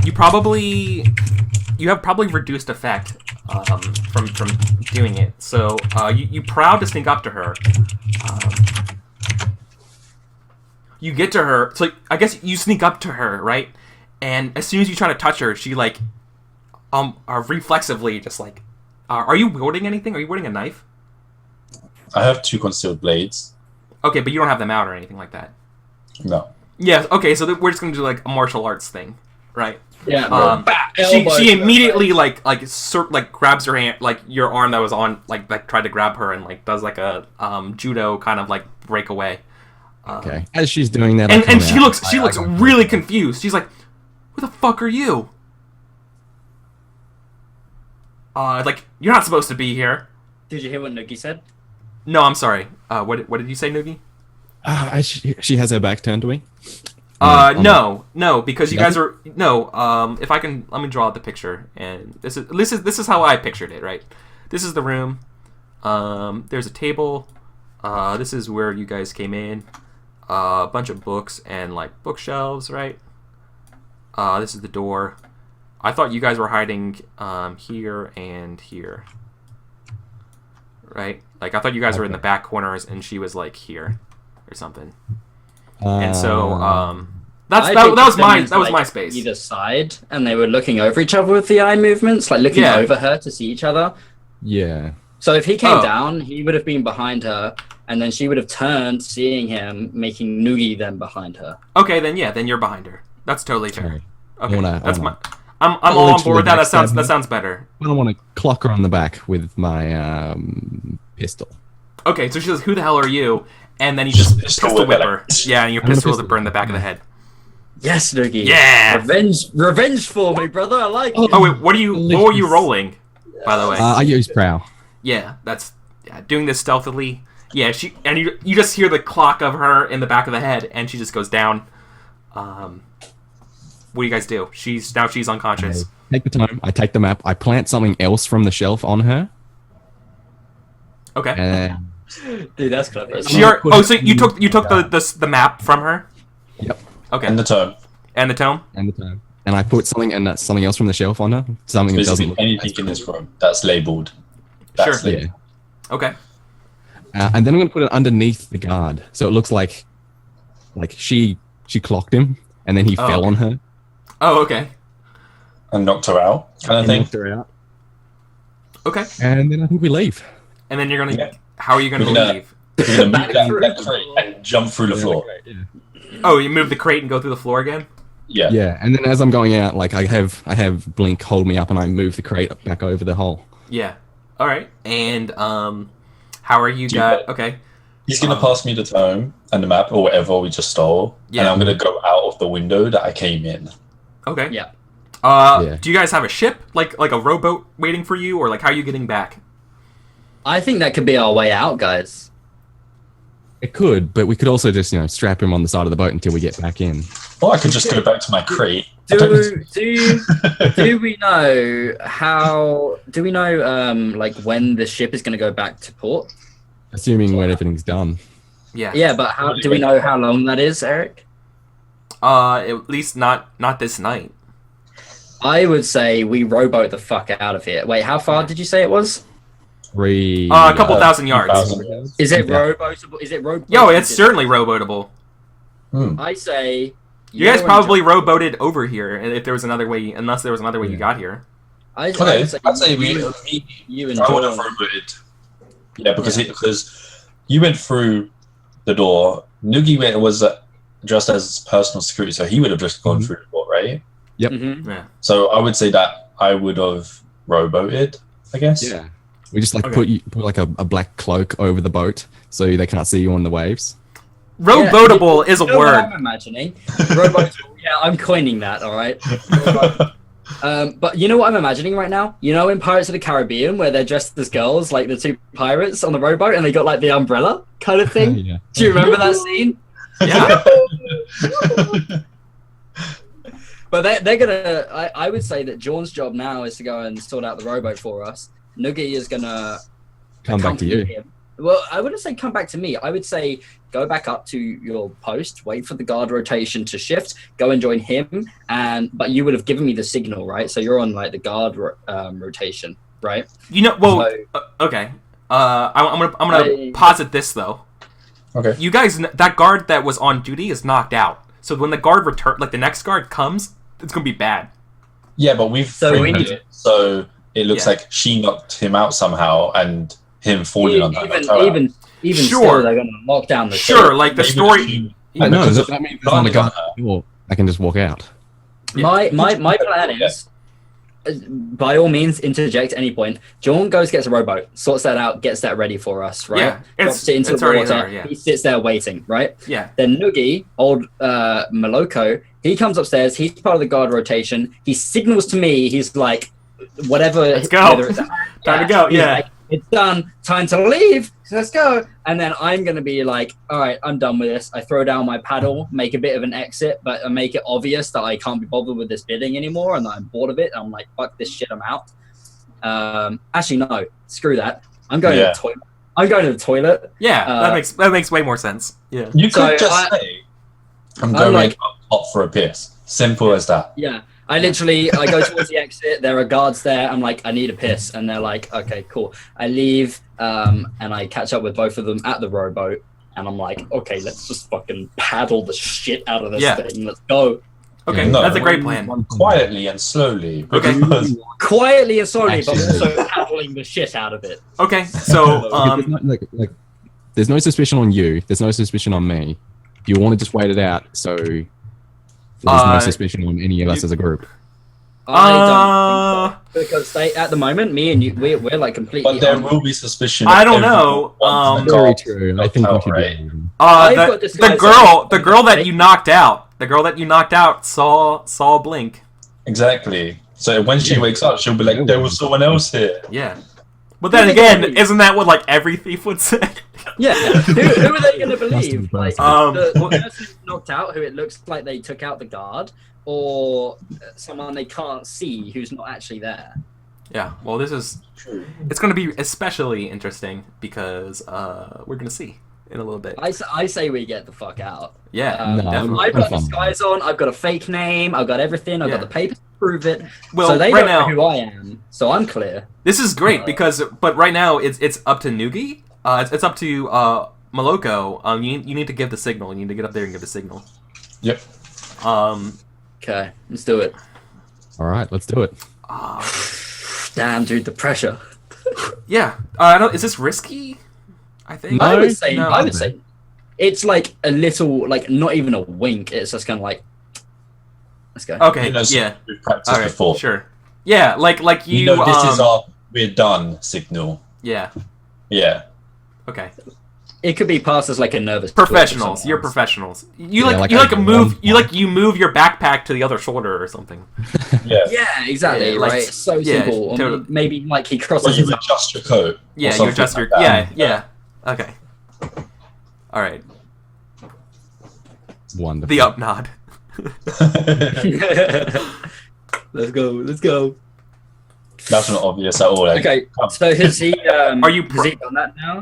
you probably... you have probably reduced effect from doing it. So you proud to sneak up to her. You get to her. So I guess you sneak up to her, right? And as soon as you try to touch her, she like reflexively just like. Are you wielding anything? Are you wielding a knife? I have 2 concealed blades. Okay, but you don't have them out or anything like that. No. Yeah. Okay, so we're just gonna do like a martial arts thing, right? Yeah. She immediately like grabs her hand, like your arm that was on, like tried to grab her and like does like a judo kind of like breakaway. Okay. As she's doing that, and she looks really confused. She's like, "Who the fuck are you?" Like you're not supposed to be here. Did you hear what Noogie said? No, I'm sorry. What did you say, Noogie? She has her back turned to me. No, because you guys are if I can, let me draw out the picture, and this is how I pictured it, right? This is the room. There's a table. This is where you guys came in. A bunch of books and like bookshelves, right? This is the door. I thought you guys were hiding here and here, right? Like I thought you guys were in the back corners, and she was like here or something. And so that was my space. Either side, and they were looking over each other with the eye movements, like looking over her to see each other. Yeah. So if he came down, he would have been behind her, and then she would have turned, seeing him, making Noogie then behind her. Okay, then you're behind her. That's totally fair. Okay, I'm all on board with that. That sounds better. I don't want to clock her on the back with my pistol. Okay, so she says, "Who the hell are you?" And then you just pistol whip her. Yeah, and your pistol will burn the back of the head. Yes, Noogie. Yeah. Revenge for me, brother. I like it. Oh wait, what were you rolling? By the way, I use prow. Yeah, that's doing this stealthily. Yeah, you just hear the clock of her in the back of the head, and she just goes down. What do you guys do? She's unconscious. I take the time. I take the map. I plant something else from the shelf on her. Okay. Dude, that's clever. So you took the map from her? Yep. Okay. And the tome. And the tome. And I put something else from the shelf on her. Something that doesn't look anything in this room that's labeled. Sure. Yeah. Okay. And then I'm gonna put it underneath the guard, so it looks like she clocked him, and then he fell on her. Oh, okay. And knocked her out, kind of thing. Knocked her out. Okay. And then I think we leave. And then you're gonna. How are you gonna leave? We're gonna move that crate and jump through the floor. Yeah. Oh, you move the crate and go through the floor again? Yeah. Yeah, and then as I'm going out, like I have Blink hold me up, and I move the crate back over the hole. Yeah. All right. And how are you guys? Okay. He's gonna pass me the tome and the map or whatever we just stole, and I'm gonna go out of the window that I came in. Okay. Yeah. Do you guys have a ship, like a rowboat waiting for you, or like how are you getting back? I think that could be our way out, guys. It could, but we could also just strap him on the side of the boat until we get back in. Or I could just go back to my crate. Do we know like when the ship is going to go back to port? Assuming when everything's done. Yeah. Yeah, but do we know how long that is, Eric? At least not this night. I would say we rowboat the fuck out of here. Wait, how far did you say it was? A couple thousand yards. Is it rowboatable? Is it rowboatable? Yo, it's certainly rowboatable. I say you guys probably rowboated over here, if there was another way, unless there was another way you got here. I'd say you and I would Jawn. have rowboated. Yeah, because you went through the door. Noogie was just as personal security, so he would have just gone through the door, right? Yep. Mm-hmm. Yeah. So I would say that I would have rowboated, I guess. Yeah. We just put like a black cloak over the boat so they can't see you on the waves. Rowboatable is a What word. I'm imagining. Rowboatable. Yeah, I'm coining that. All right. But you know what I'm imagining right now? You know, in Pirates of the Caribbean, where they're dressed as girls, like the two pirates on the rowboat, and they got like the umbrella kind of thing. Yeah. Do you remember that scene? Yeah. But they're gonna. I would say that Jawn's job now is to go and sort out the rowboat for us. Noogie is gonna Come back to you. him, Well, I wouldn't say come back to me. I would say go back up to your post, wait for the guard rotation to shift, go and join him, but you would have given me the signal, right? So you're on like the guard rotation, right? You know, well, okay. I'm gonna posit this though. Okay. You guys, that guard that was on duty is knocked out. So when the guard the next guard comes, it's gonna be bad. Yeah, but we've framed it so it looks like she knocked him out somehow, and him falling on that. Even still, they're gonna lock down the shit. Like the story. I know. That means on the guard, I can just walk out. My plan is, by all means, interject at any point. Jawn goes, gets a rowboat, sorts that out, gets that ready for us, right? Yeah, drops it into the water. He sits there waiting, right? Yeah. Then Noogie, old Moloko, he comes upstairs. He's part of the guard rotation. He signals to me. He's like, whatever. Let's go. Time to go. Yeah. Like, it's done. Time to leave. Let's go. And then I'm going to be like, all right, I'm done with this. I throw down my paddle, make a bit of an exit, but I make it obvious that I can't be bothered with this bidding anymore and that I'm bored of it. I'm like, fuck this shit, I'm out. Actually, no, screw that. I'm going to the toilet. I'm going to the toilet. Yeah, that makes way more sense. Yeah. You could say, I'm going up top for a piss. Simple as that. Yeah. I go towards the exit. There are guards there. I'm like, I need a piss. And they're like, okay, cool. I leave and I catch up with both of them at the rowboat. And I'm like, okay, let's just fucking paddle the shit out of this thing. Let's go. Okay, that's a great plan. Quietly and slowly. Okay. Quietly and slowly, but also paddling the shit out of it. Okay, so... there's no suspicion on you. There's no suspicion on me. You want to just wait it out, so... There's no suspicion on any of us as a group. I don't think so. Because at the moment, me and you, we're like completely... But there will be suspicion. I don't know. Very true. I think we should be... The girl that you knocked out. The girl that you knocked out saw Blink. Exactly. So when she wakes up, she'll be like, there was someone else here. Yeah. But then again, isn't that what like every thief would say? Yeah. Who are they going to believe? Like, the person knocked out, who it looks like they took out the guard, or someone they can't see who's not actually there? Yeah. Well, it's going to be especially interesting because we're going to see in a little bit. I say we get the fuck out. Yeah. Definitely. I've got disguise on. I've got a fake name. I've got everything. I've got the papers to prove it. Well, so they don't know who I am. So I'm clear. This is great but right now it's up to Noogie. It's up to Moloko. You need to give the signal. You need to get up there and give the signal. Yep. Okay, let's do it. All right, let's do it. Damn, dude, the pressure. Yeah. Is this risky? I think. I would say it's like a little, like not even a wink. It's just kind of like, let's go. Okay. Yeah. We've practiced before. Sure. Yeah, like you. This is our we're done signal. Yeah. Yeah. Okay. It could be passed as like a nervous. Professionals. You're professionals. You move your backpack to the other shoulder or something. Yeah. Yeah, exactly. Yeah, right. So simple. Totally. Maybe like he crosses. Or you adjust your coat. Yeah, you adjust your. Yeah. Okay. All right. Wonderful. The up nod. Let's go. That's not obvious at all. Like, okay, so has he? Are you? Has he done that now?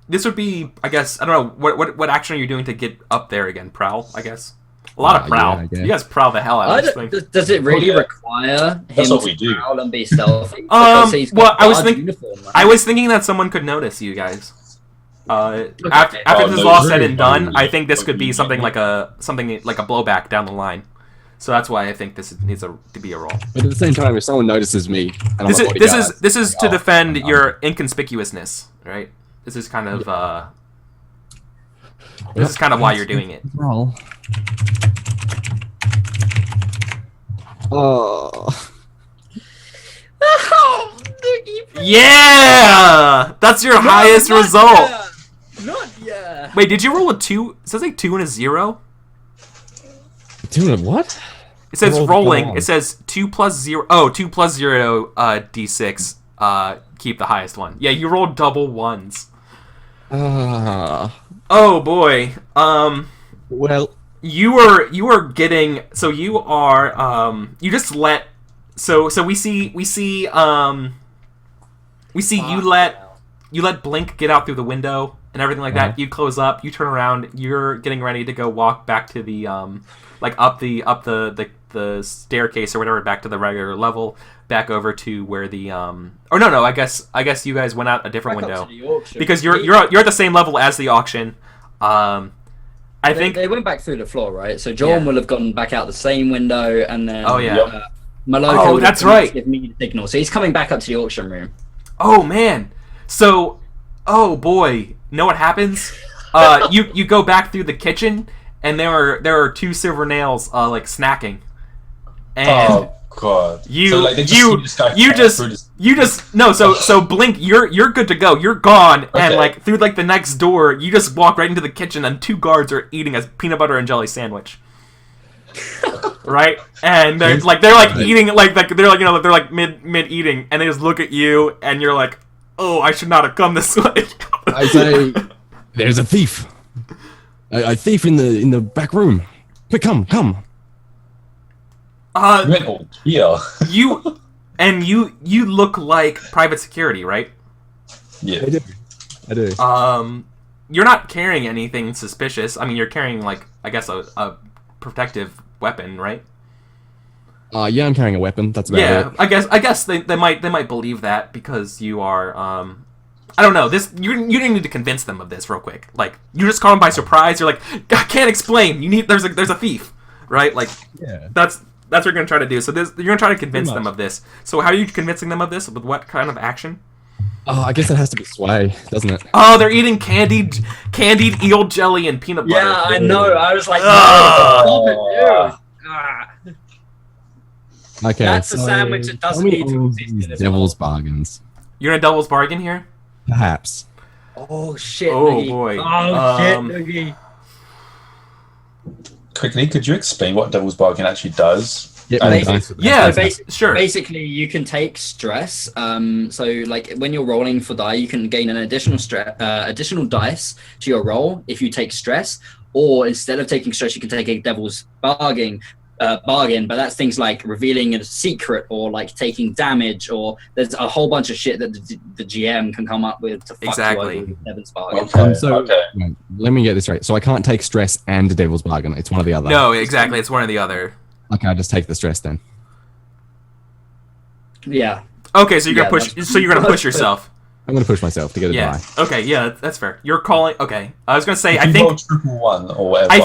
This would be, I guess. I don't know what action are you doing to get up there again? Prowl, I guess. A lot of prowl. You guys prowl the hell out of this thing. Does it really require him to prowl and be stealthy? Well, I was thinking that someone could notice you guys. After this is all said and done, I think this could be something like a blowback down the line. So that's why I think this needs to be a roll. But at the same time, if someone notices me, and this is to defend your inconspicuousness, right? This is kind of why you're doing it. Roll. Oh. Yeah, that's your highest result. Not yet. Wait, did you roll a 2? It says like 2 and a 0. 2 and what? It says rolling. It says 2 plus 0. Oh, 2 plus 0 d6. Keep the highest one. Yeah, you rolled double ones. Oh boy. Well, you were getting. So you are. You just let. So we see. You let let Blink get out through the window and everything like that. You close up, you turn around, you're getting ready to go walk back to the like up the staircase or whatever, back to the regular level, back over to where the or no, I guess you guys went out a different window because you're at the same level as the auction. I think they went back through the floor, right? So Jawn will have gone back out the same window, and then Maloko that's right. Give me the signal, so he's coming back up to the auction room. Oh man, so boy, know what happens? You go back through the kitchen, and there are 2 silver nails like snacking, and God, So Blink, you're good to go. You're gone, and like through like the next door, you just walk right into the kitchen, and 2 guards are eating a peanut butter and jelly sandwich. Right, and they're eating they're mid eating, and they just look at you, and you're like, oh, I should not have come this way. I say, there's a thief. A thief in the back room. Quick, come. Yeah. You look like private security, right? Yeah, I do. You're not carrying anything suspicious. I mean, you're carrying like, I guess, a protective weapon, right? Yeah, I'm carrying a weapon. That's about it. I guess they might believe that because you are I don't know. You didn't need to convince them of this real quick. Like, you just caught them by surprise. You're like, I can't explain. There's a thief, right? Like, that's what you're gonna try to do. So you're gonna try to convince them of this. So how are you convincing them of this? With what kind of action? Oh, I guess it has to be sway, doesn't it? Oh, they're eating candied eel jelly and peanut butter. Yeah, I know. I was like, okay, that's a sandwich that doesn't need to exist in devil's bargains. You're in a devil's bargain here? Perhaps. Oh shit! Oh Noogie. boy! Oh shit! Noogie. Quickly, could you explain what Devil's Bargain actually does? Sure. Basically, you can take stress. So like when you're rolling for die, you can gain an additional additional dice to your roll if you take stress. Or instead of taking stress, you can take a Devil's Bargain. But that's things like revealing a secret or like taking damage, or there's a whole bunch of shit that the GM can come up with to fuck you over with Devil's Bargain. Wait, let me get this right. So I can't take stress and a Devil's Bargain. It's one or the other. No, exactly. It's one or the other. Okay, I'll just take the stress then. Yeah. Okay, so you're gonna push. So you're gonna push yourself. I'm gonna push myself to get a die. Okay, yeah, that's fair. You're calling. Okay, I was gonna say. I think triple one or whatever. I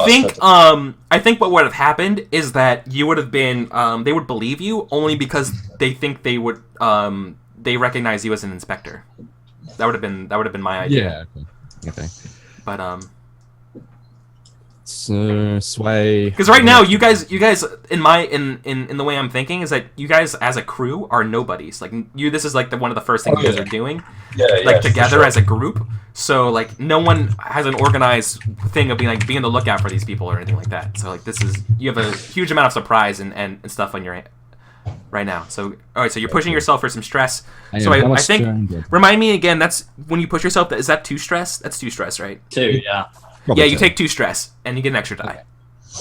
think what would have happened is that you would have been. They would believe you only because they think they would. They recognize you as an inspector. That would have been my idea. Yeah. Okay. But sway. Because right now, you guys, in the way I'm thinking is that you guys as a crew are nobodies. Like this is like one of the first things you guys are doing, together as a group. So like no one has an organized thing of being on the lookout for these people or anything like that. So like you have a huge amount of surprise and stuff on your right now. So all right, so you're pushing yourself for some stress. So I think remind me again. That's when you push yourself. Is that 2 stress? That's 2 stress, right? 2, yeah. Probably you take 2 stress, and you get an extra die.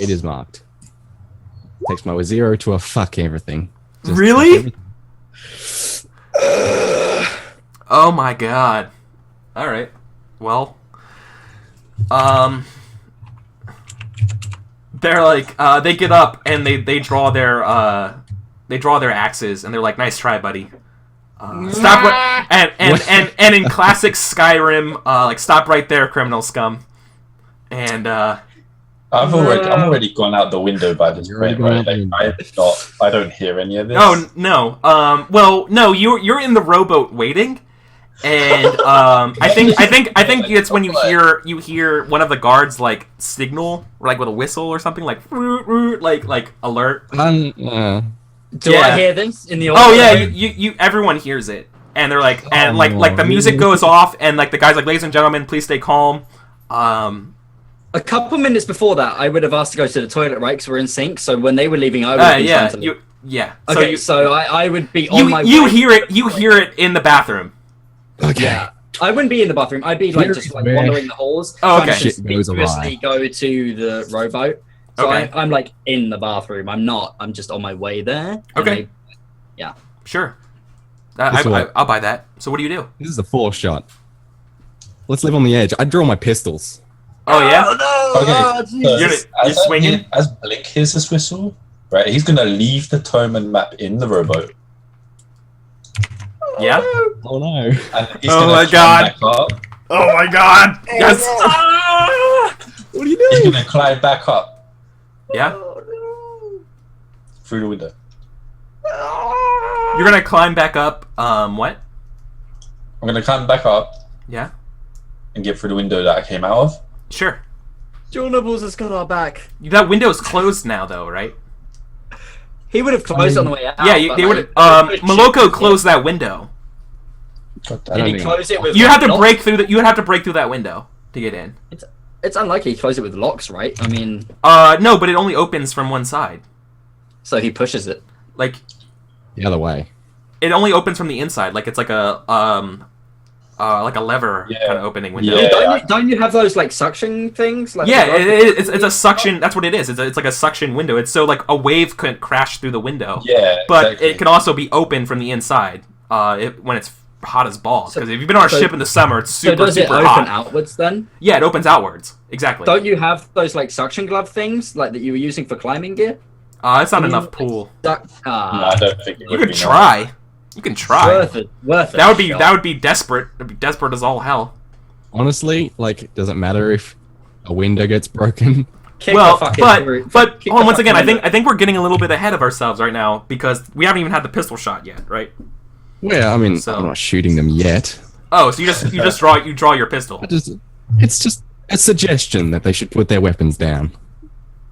It is marked. Takes my 0 to a fuck everything. Just really? Oh my god. All right. Well, they're like they get up and they draw their axes and they're like, "Nice try, buddy." Stop and in classic Skyrim, like stop right there, criminal scum. And I'm already gone out the window by this point, right? Like I don't hear any of this. Oh no. Well, no, you're in the rowboat waiting, and I think it's when you hear one of the guards like signal, like with a whistle or something, like alert. Do I hear this in the? Oh yeah, you everyone hears it, and they're like, and like the music goes off, and like the guy's like, "Ladies and gentlemen, please stay calm." A couple minutes before that, I would have asked to go to the toilet, right? Because we're in sync. So when they were leaving, I would be trying to leave. Okay, so I would be on my way. You hear it in the bathroom. Okay. Yeah. I wouldn't be in the bathroom. I'd be like just like wandering the halls. Oh, okay. Conspicuously go to the rowboat. So okay. I'm like in the bathroom. I'm not. I'm just on my way there. Okay. Yeah. Sure. I'll buy that. So what do you do? This is a 4 shot. Let's live on the edge. I'd draw my pistols. Oh yeah. Oh, no! Okay, Oh, Jesus. You're swinging? As Blink hears his whistle, right, he's gonna leave the Toman map in the rowboat. Yeah. Oh no. And he's Oh gonna my climb God. back up. Oh my God. Yes. What are you He's doing? gonna climb back up Yeah. through the window. You're gonna climb back up. What? I'm gonna climb back up Yeah. and get through the window that I came out of. Sure. John Nibbles has got our back. That window's closed now, though, right? He would have closed on the way out. Yeah, but, they would. like, Moloko closed that window. I Did don't he think close it with You have to locks? break through that. You would have to break through that window to get in. It's unlikely he closed it with locks, right? I mean, No, but it only opens from one side. so he pushes it. Like the other way. it only opens from the inside. Like it's like a lever Yeah. kind of opening window. Yeah. Don't you have those like suction things? Like Yeah, it's a suction. That's what it is. It's like a suction window. It's so like a wave couldn't crash through the window. Yeah, But exactly. it can also be open from the inside. When it's hot as balls. Because if you've been on a ship in the summer, it's So super does it super open hot. outwards then? Yeah, it opens outwards. Exactly. Don't you have those like suction glove things like that you were using for climbing gear? It's not I mean, enough like, pool. No, I don't think it You would can be try. You can try. Worth it. Worth it. That would be Sure. desperate. That'd be desperate as all hell. Honestly, like, it doesn't matter if a window gets broken. Kick Well, the fucking but through- but kick hold on, the once again, fucking I think we're getting a little bit ahead of ourselves right now because we haven't even had the pistol shot yet, right? Well, I mean, So- I'm not shooting them yet. Oh, so you just draw your pistol. It's just a suggestion that they should put their weapons down.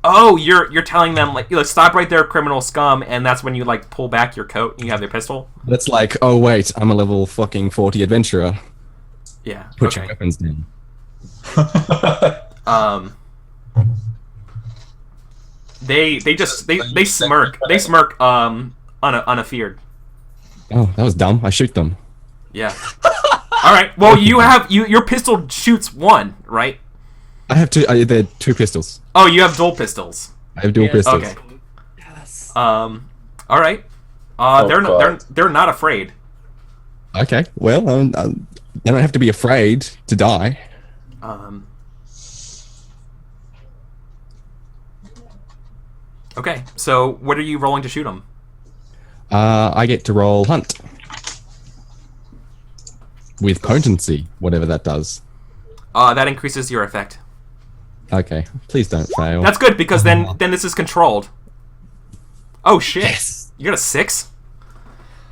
Oh, you're telling them like, stop right there, criminal scum, and that's when you like pull back your coat and you have their pistol. It's like, oh wait, I'm a level fucking 40 adventurer. Yeah. Put your Okay. weapons down. They smirk. They smirk unafeared. Oh, that was dumb. I shoot them. Yeah. All right. Well, your pistol shoots one, right? I have two. They're two pistols. Oh, you have dual pistols. I have dual Yes. pistols. Okay. Yes. All right. Oh, They're not afraid. Okay. Well, they don't have to be afraid to die. Okay. So what are you rolling to shoot them? I get to roll hunt with potency, whatever that does. That increases your effect. Okay. Please don't fail. That's good because then this is controlled. Oh shit! Yes. You got a 6?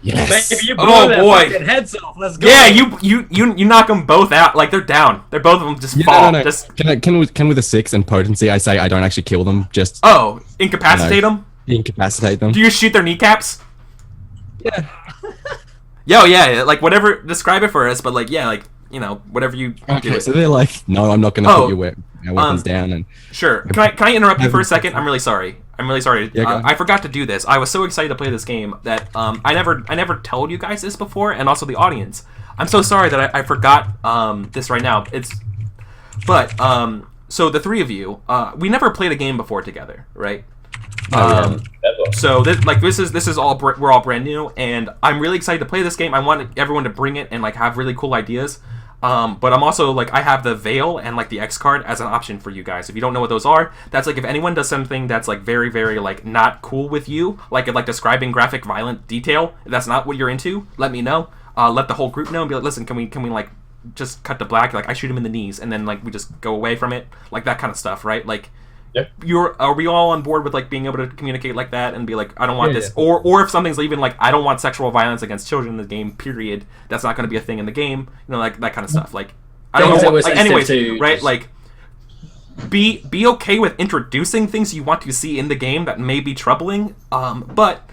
Yes. Maybe you Oh, blow their boy. fucking heads off. Let's go. Yeah, you knock them both out. Like they're down. They're both of them just Yeah, fall. no. Just Can with a 6 and potency, I say I don't actually kill them, just incapacitate them. incapacitate them. Do you shoot their kneecaps? Yeah. Yo, yeah, like whatever. Describe it for us, but like, yeah, like whatever you do. Okay, so they're like, no, I'm not going to Oh, put your weapons down. And Sure. Can I interrupt you for a second? I'm really sorry. Yeah, go ahead. I forgot to do this. I was so excited to play this game that I never told you guys this before, and also the audience. I'm so sorry that I forgot this right now. So the three of you, we never played a game before together, right? So this is all we're all brand new, and I'm really excited to play this game. I want everyone to bring it and like have really cool ideas. But I'm also like, I have the Veil and like the X card as an option for you guys. If you don't know what those are, that's like if anyone does something that's like very, very like not cool with you, like describing graphic violent detail, if that's not what you're into, let me know. Let the whole group know and be like, listen, can we like just cut to black? Like I shoot him in the knees and then like we just go away from it, like that kind of stuff, right? Like, Yep. Are we all on board with like being able to communicate like that and be like, I don't want this, or if something's even like, I don't want sexual violence against children in the game, period. That's not going to be a thing in the game, like that kind of stuff. Like, I don't know. What, like, anyways, right? Just... Like, be okay with introducing things you want to see in the game that may be troubling, but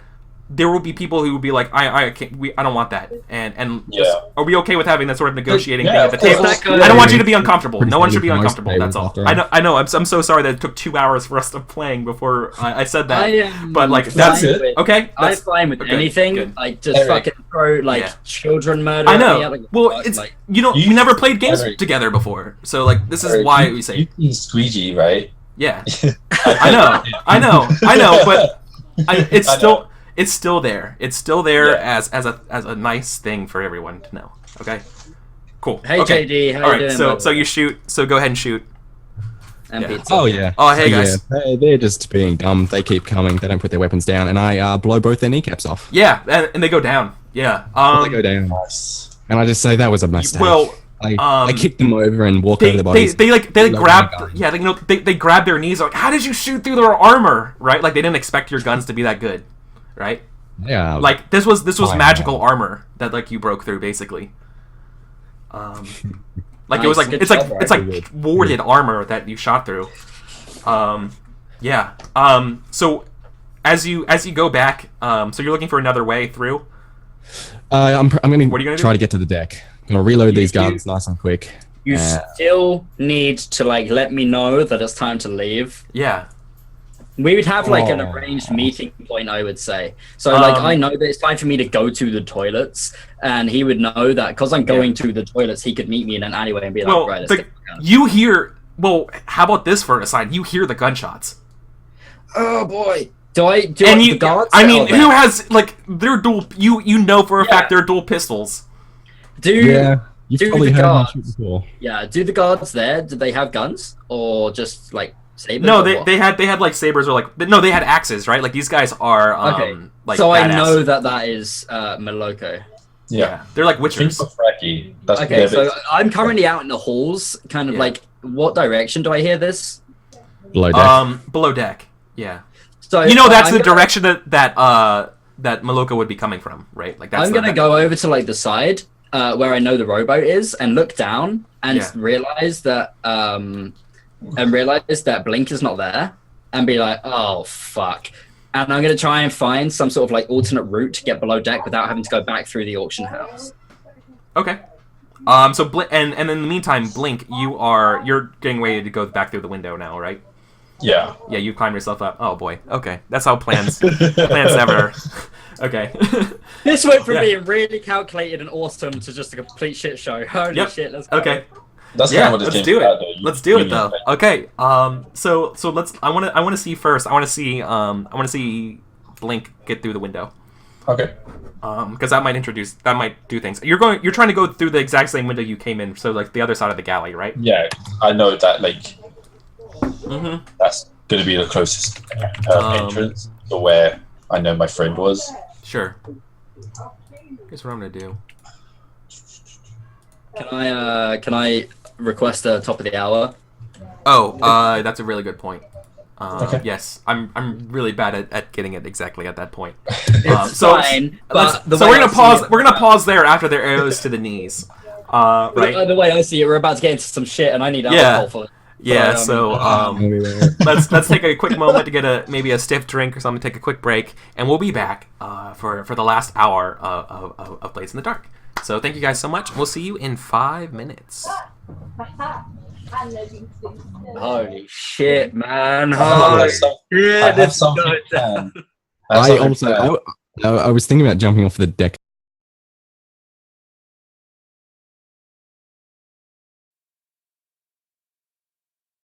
there will be people who will be like, I don't want that, and just, are we okay with having that sort of negotiating thing at the table? I don't want you to be uncomfortable. No one should be uncomfortable. That's all. I know. I'm so sorry that it took 2 hours for us to playing before I said that. But like that's it. Okay. I'm fine with anything. Good. Like just Eric. fucking throw like children murder. I know. At me, like, Well, it's like, you never played games Eric. together before, so like this is Eric, why we say you squeegee, right? yeah. I know, but it's still there. It's still there as a nice thing for everyone to know. Okay. Cool. Hey okay. JD, how All you right. doing? So you shoot. So go ahead and shoot. And Yeah. pizza. Oh yeah. Oh, hey, guys. Yeah, they're just being dumb. They keep coming. They don't put their weapons down, and I blow both their kneecaps off. Yeah, and they go down. Yeah. They go down, Nice. and I just say that was a mistake. Well, I kick them over and walk they over the bodies. they Load grab my gun. yeah they grab their knees like, how did you shoot through their armor, right? Like they didn't expect your guns to be that good, right? Yeah. Like this was Fine, magical armor that like you broke through basically. Like it was Nice, like good it's job, like it's right? like warded armor that you shot through. Yeah. So as you go back, so you're looking for another way through. I'm gonna, What are you gonna try do? to get to the deck. I'm gonna reload these You- guns nice and quick. You still need to like let me know that it's time to leave. Yeah. We would have like an Oh. arranged meeting point, I would say. So like Um, I know that it's time for me to go to the toilets, and he would know that because I'm going to the toilets, he could meet me in an alleyway and be like, Well, right, let's the, get the gun. you hear. Well, how about this for an aside? You hear the gunshots. Oh boy. Do I And the guards? I mean, Oh, who has like they're dual? You know for a Yeah. fact they're dual pistols. do Yeah, you've do probably the heard me guards. shoot before. Yeah, do the guards there? Did they have guns or just like sabers? No, or they, what? they had like sabers or like no, they had axes, right? Like these guys are Okay. like so I badass. know that is Moloko. Yeah. They're like Think witchers. for Frankie. That's Okay, so their I'm currently out in the halls. Kind of Yeah. like, what direction do I hear this? Below deck. Below deck. Yeah. So You know that's I'm the gonna- direction that Maloko would be coming from, right? Like that's I'm gonna go over to like the side where I know the rowboat is and look down and Yeah. realize that Blink is not there and be like, oh fuck. And I'm gonna try and find some sort of like alternate route to get below deck without having to go back through the auction house. Okay. So and in the meantime, Blink, you're getting ready to go back through the window now, right? Yeah. Yeah, you climb yourself up. Oh boy. Okay, that's how plans never. Okay. This went from Yeah. being really calculated and awesome to just a complete shit show. Holy Yep. shit, let's go. Okay. That's Yeah, kind of what this let's game's do it. about, though. Let's do it You though. know, Okay. So let's. I want to see first. I want to see Blink get through the window. Okay. Because that might do things. You're trying to go through the exact same window you came in, so like the other side of the galley, right? Yeah, I know that, like, Mm-hmm. that's going to be the closest entrance to where I know my friend was. Sure. Here's what I'm gonna do. Can I request a top of the hour? Oh, that's a really good point. Okay. Yes, I'm really bad at getting it exactly at that point. It's so fine, but the so way we're I gonna see pause. it- We're gonna pause there after their arrows to the knees. Right? The way I see it, we're about to get into some shit, and I need Yeah. alcohol for it. Yeah. But, So let's take a quick moment to get maybe a stiff drink or something. Take a quick break, and we'll be back for the last hour of Blades in the Dark. So thank you guys so much. We'll see you in 5 minutes. Holy shit, man! I have Holy some- shit! I have this is something going down. planned. I have I something also planned. I was thinking about jumping off the deck